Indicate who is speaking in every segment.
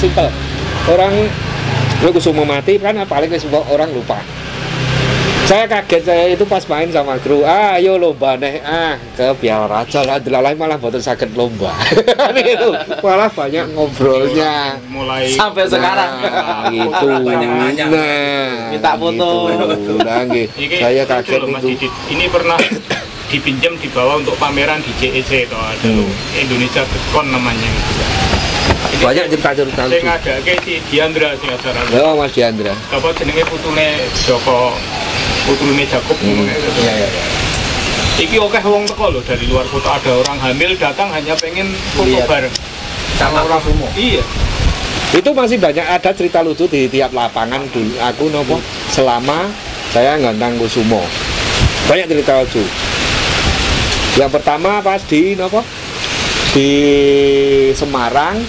Speaker 1: simpel. Orang Kusumo mati kan paling orang lupa. Saya kaget, saya itu pas main sama kru, ayo lomba nih, ke Piala Raja lah, delalai malah boten sakit lomba. Itu malah banyak ngobrolnya.
Speaker 2: Mulai
Speaker 3: sampai sekarang.
Speaker 1: Gitu.
Speaker 3: Banyak. Minta foto.
Speaker 1: Gitu. Nah, saya kaget itu.
Speaker 2: Ini pernah dipinjam dibawa untuk pameran di JEC itu ada Indonesia Gekon namanya.
Speaker 1: Banyak cerita-cerita
Speaker 2: lucu. Sing ngadake si Diandra sing acara.
Speaker 1: Oh, Mas Diandra.
Speaker 2: Apa jenenge putune Joko, putune Jakob ngono gitu. Iya. Iki akeh wong teko lho dari luar kota, ada orang hamil datang hanya pengen foto bareng
Speaker 3: sama orang semua.
Speaker 2: Iya.
Speaker 1: Itu masih banyak ada cerita lucu di tiap lapangan dulu. Aku nopo selama saya ngandang Kusumo. Banyak cerita lucu. Yang pertama pas di nopo? Di Semarang,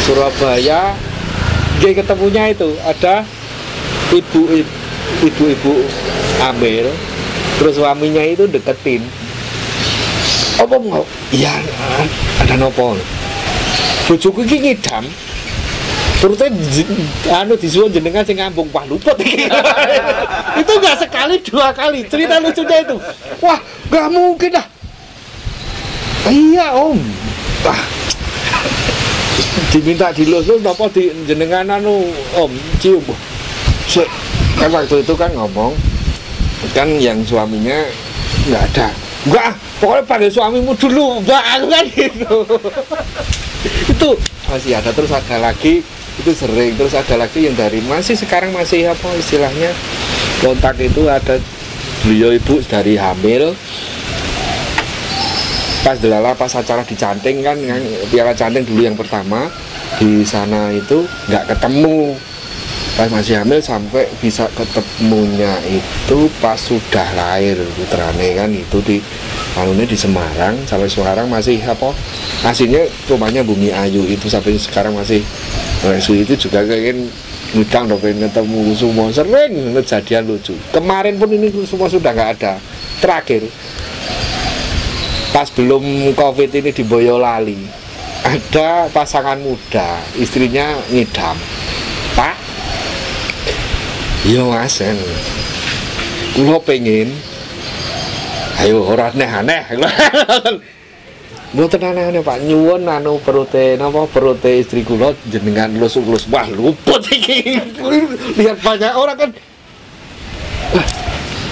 Speaker 1: Surabaya, ketemunya itu ada ibu-ibu hamil, terus suaminya itu deketin. Apa mau? Iya, ada nopo. Bojoku iki ngidam. Turute disuwun jenengan sing ngambung Pak luput iki. Itu enggak sekali, dua kali. Cerita lucunya itu. Wah, enggak mungkin dah. Iya Om, diminta dilus napa di jenengan Om cium. Kan waktu itu kan ngomong kan yang suaminya nggak ada. Enggak, pokoknya panggil suamimu dulu, Mbak, kan gitu. Itu masih ada, terus ada lagi itu sering, terus ada lagi yang dari sekarang masih apa istilahnya kontak itu ada beliau ibu dari hamil. Pas acara di Canting kan Piala Canting dulu yang pertama di sana itu nggak ketemu pas masih hamil, sampai bisa ketemunya itu pas sudah lahir putrane kan itu di di Semarang. Sampai sekarang masih apa aslinya rumahnya Bumi Ayu itu sampai sekarang masih itu juga pengen ngundang pengen ketemu semua, sering kejadian lucu. Kemarin pun ini semua sudah nggak ada. Terakhir pas belum COVID ini di Boyolali ada pasangan muda, istrinya ngidam. Pak, yo Mas, kulo pengen, ayo ora aneh-aneh. Mboten aneh-aneh Pak, nyuwun perute istri kulo jenengan lus-lus. Wah, luput iki. Lihat banyak orang kan.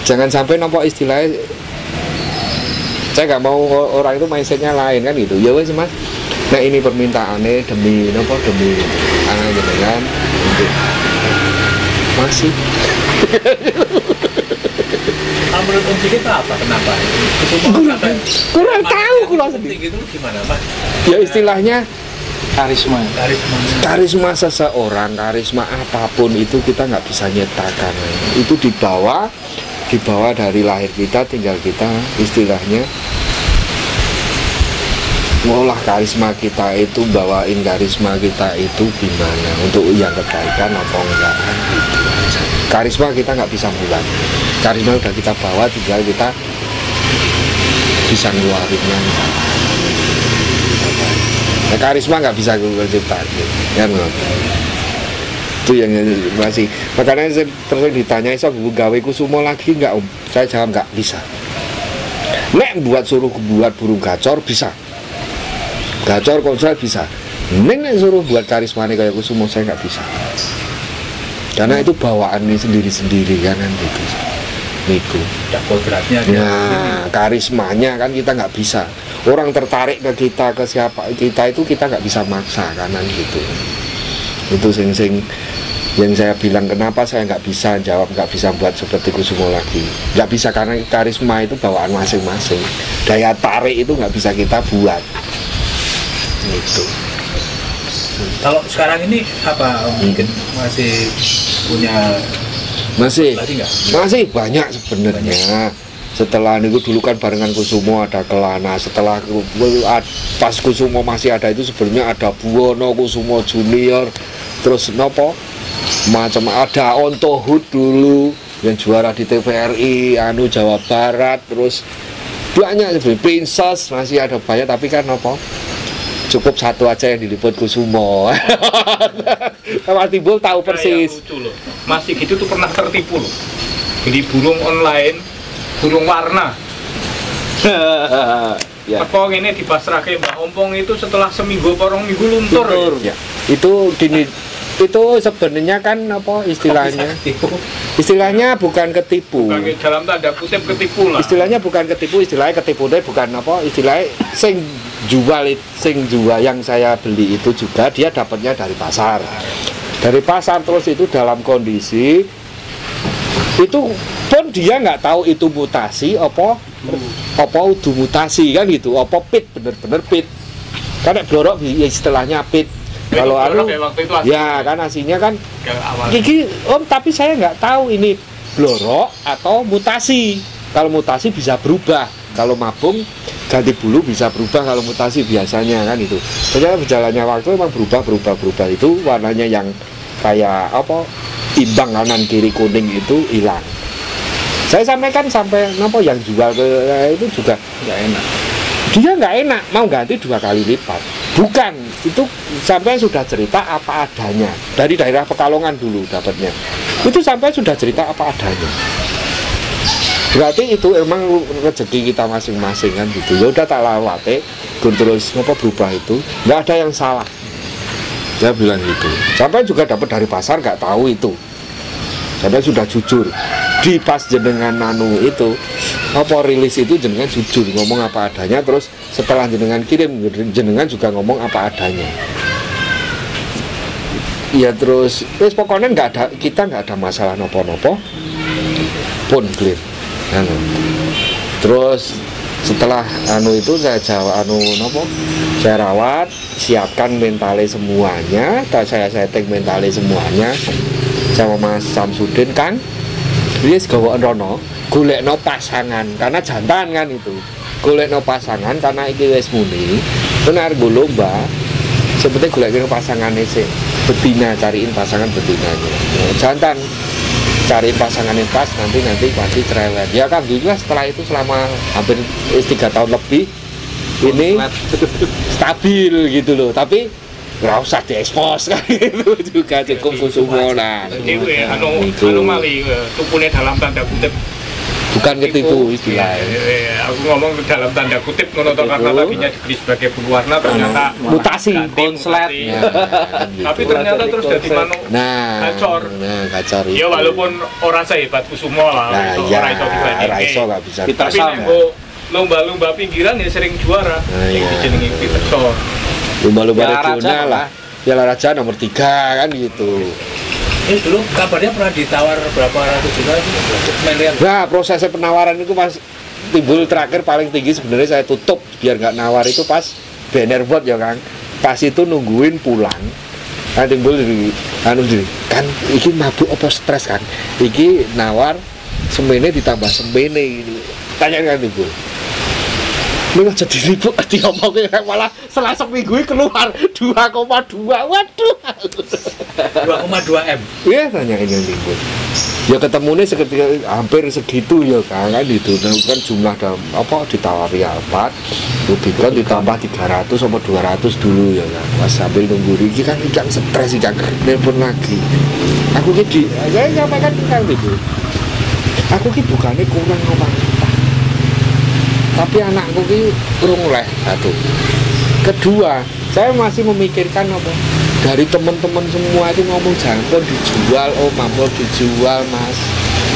Speaker 1: Jangan sampai istilahnya, saya nggak mau orang itu mindsetnya lain kan gitu. Ya wes Mas, nah ini permintaannya demi anak jenengan untuk masih.
Speaker 3: Menurut Om Sigit apa? Kenapa?
Speaker 1: Kurang tahu kurang
Speaker 3: gitu gimana Pak?
Speaker 1: Ya istilahnya
Speaker 3: karisma
Speaker 1: seseorang, karisma apapun itu kita nggak bisa nyetakan. Itu dibawa dari lahir kita, tinggal kita istilahnya ngolah karisma kita itu, bawain karisma kita itu gimana untuk yang kebaikan atau enggak gitu. Karisma kita nggak bisa buat, karisma udah kita bawa, tinggal kita bisa ngeluarinnya. Nah, karisma nggak bisa kita ciptain kan. Itu yang masih, makanya saya terus ditanya so gawe Kusumo lagi nggak Om? Saya jawab nggak bisa. Nek buat burung gacor bisa, gacor konsel bisa. Nek suruh buat karismane kayak Kusumo saya nggak bisa, karena itu bawaannya sendiri-sendiri kan gitu. Niku.
Speaker 3: Kodratnya.
Speaker 1: Nah, karismanya kan kita nggak bisa. Orang tertarik ke kita, ke siapa kita itu kita nggak bisa maksa kanan gitu. Itu sing yang saya bilang kenapa saya nggak bisa jawab, nggak bisa buat seperti Kusumo lagi, nggak bisa karena karisma itu bawaan masing-masing, daya tarik itu nggak bisa kita buat gitu.
Speaker 3: Kalau sekarang ini apa mungkin masih punya
Speaker 1: masih banyak sebenarnya. Setelah itu dulu kan barengan Kusumo ada Kelana, setelah pas Kusumo masih ada itu sebenarnya ada Buwono, Kusumo Junior, terus nopo macam ada Ontohut dulu yang juara di TVRI Jawa Barat, terus banyak sebenarnya Princess masih ada banyak, tapi kan nopo cukup satu aja yang diliput Kusumo. Mas Timbul tahu persis.
Speaker 2: Lucu loh. Masih gitu tuh pernah tertipu loh. Jadi burung online, burung warna.
Speaker 1: Ya.
Speaker 2: Teko ini dipasrahke Mbak Ompong itu setelah seminggu porong minggu luntur.
Speaker 1: Ya. Itu sebenarnya kan apa istilahnya? Istilahnya bukan ketipu.
Speaker 2: Bukan dalam tanda kutip ketipu lah.
Speaker 1: Istilahnya bukan ketipu, istilahnya ketipu deh bukan apa? Istilahnya sing jual yang saya beli itu juga dia dapatnya dari pasar. Dari pasar terus itu dalam kondisi itu pun dia nggak tahu itu mutasi apa udah mutasi kan gitu, apa pit bener-bener pit. Karena blorok istilahnya pit. Kalau ya kan aslinya kan gigi tapi saya nggak tahu ini blorok atau mutasi. Kalau mutasi bisa berubah, kalau mabung ganti bulu bisa berubah kalau mutasi biasanya kan itu. Ternyata berjalannya waktu memang berubah itu warnanya yang kayak apa imbang kanan kiri kuning itu hilang. Saya sampaikan sampai yang jual ke itu juga
Speaker 3: nggak enak.
Speaker 1: Dia nggak enak, mau ganti 2 kali lipat. Bukan, itu sampai sudah cerita apa adanya. Dari daerah Pekalongan dulu dapatnya. Itu sampai sudah cerita apa adanya. Berarti itu emang rezeki kita masing-masing kan gitu. Ya udah tak lawate, terus berubah itu, nggak ada yang salah. Saya bilang gitu. Sampai juga dapat dari pasar nggak tahu itu. Sampai sudah jujur. Di pas jenengan nanu itu apa rilis itu jenengan jujur ngomong apa adanya, terus setelah jenengan kirim jenengan juga ngomong apa adanya. Ya terus pokoknya kita nggak ada masalah nopo-nopo pun clear. Terus setelah itu saya jawab saya rawat, siapkan mentale semuanya, saya setting mentale semuanya sama Mas Samsudin kan. Dia segawaan rono, golekno pasangan karena jantan kan itu. Golekno pasangan karena iki wis muni. Benar go lomba. Seperti golekno pasangane sih. Betina cariin pasangan betinanya. Jantan cariin pasangan yang pas nanti pasti cerewet. Ya kan alhamdulillah setelah itu selama hampir 3 tahun lebih ini stabil gitu loh. Tapi nggak usah diekspos kan itu juga cukup Kusumo lah.
Speaker 2: Dewe mali tupune dalam tanda kutip
Speaker 1: bukan ketipu istilahnya.
Speaker 2: Aku ngomong dalam tanda kutip ngono karena tadinya dibeli sebagai bulu warna ternyata
Speaker 1: mutasi
Speaker 3: konslet.
Speaker 2: Tapi ternyata terus jadi
Speaker 1: kacor.
Speaker 2: Ya walaupun orang sehebat Kusumo lah,
Speaker 1: ora iso nggak bisa.
Speaker 2: Tapi lomba-lomba pinggiran ya sering juara. Yang dijenengi Peterson.
Speaker 1: Lomba-lomba regional lah. Piala Raja nomor 3 kan gitu.
Speaker 3: Ini dulu kabarnya pernah ditawar berapa ratus juta miliar.
Speaker 1: Nah prosesnya penawaran itu Mas Timbul terakhir paling tinggi sebenarnya saya tutup biar nggak nawar itu pas banner board ya kan. Pas itu nungguin pulang. Kan Timbul kan iki mabuk apa stres kan. Iki nawar semene ditambah semene gitu. Tanya kan Timbul. Lu jadi ribut diomongin malah setelah seminggu keluar 2,2. Waduh.
Speaker 3: 2,2 M.
Speaker 1: Iya tanyain yang ribut. Ya ketemunya seketika hampir segitu ya kan itu. Kan jumlah ditawari 4, lebih kan ditambah 300 sama 200 dulu ya kan. Pas sambil nunggu Riki kan ikan stres ikan nelpon lagi. Aku ki saya nyampaikan kan itu. Aku ki bukannya kurang ngomong. Tapi anakku ki urung oleh satu. Kedua, saya masih memikirkan dari teman-teman semua itu ngomong jangan dijual, mampu dijual mas,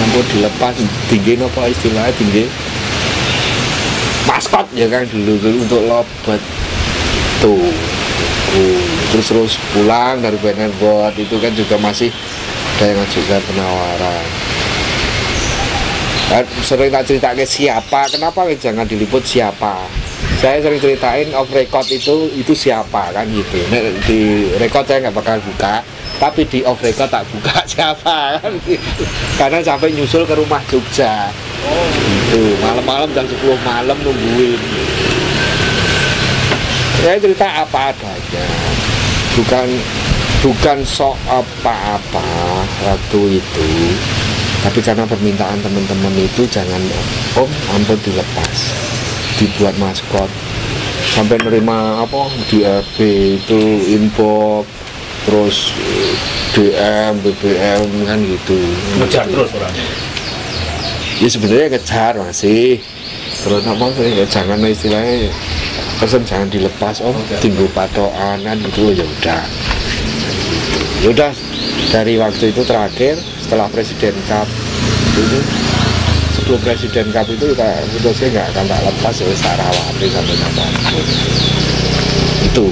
Speaker 1: mampu dilepas, tinggi istilahnya tinggi maskot ya kan dulu untuk lobet tuh. Terus pulang dari banner board itu kan juga masih ada yang ngajukan penawaran. Sering tak ceritakan siapa, kenapa jangan diliput siapa. Saya sering ceritain off record itu siapa kan gitu. Nah, di record saya nggak bakal buka, tapi di off record tak buka siapa kan gitu. Karena sampai nyusul ke rumah Jogja. Gitu. Malam-malam jam 10 malam nungguin. Saya cerita apa adanya. Bukan sok apa-apa waktu itu. Tapi karena permintaan teman-teman itu jangan ampun dilepas, dibuat maskot. sampai nerima apa di RB itu inbox, terus DM, BBM kan gitu.
Speaker 3: Ngejar terus orangnya.
Speaker 1: Ya sebenarnya kejar masih, terus apa sih, jangan istilahnya pesen jangan dilepas, tinggal patokan kan gitu. Ya udah dari waktu itu terakhir setelah Presiden Cup itu, sebelum Presiden Cup itu kita putusnya nggak akan tak lepas, ya tak rawati sampai kapan itu.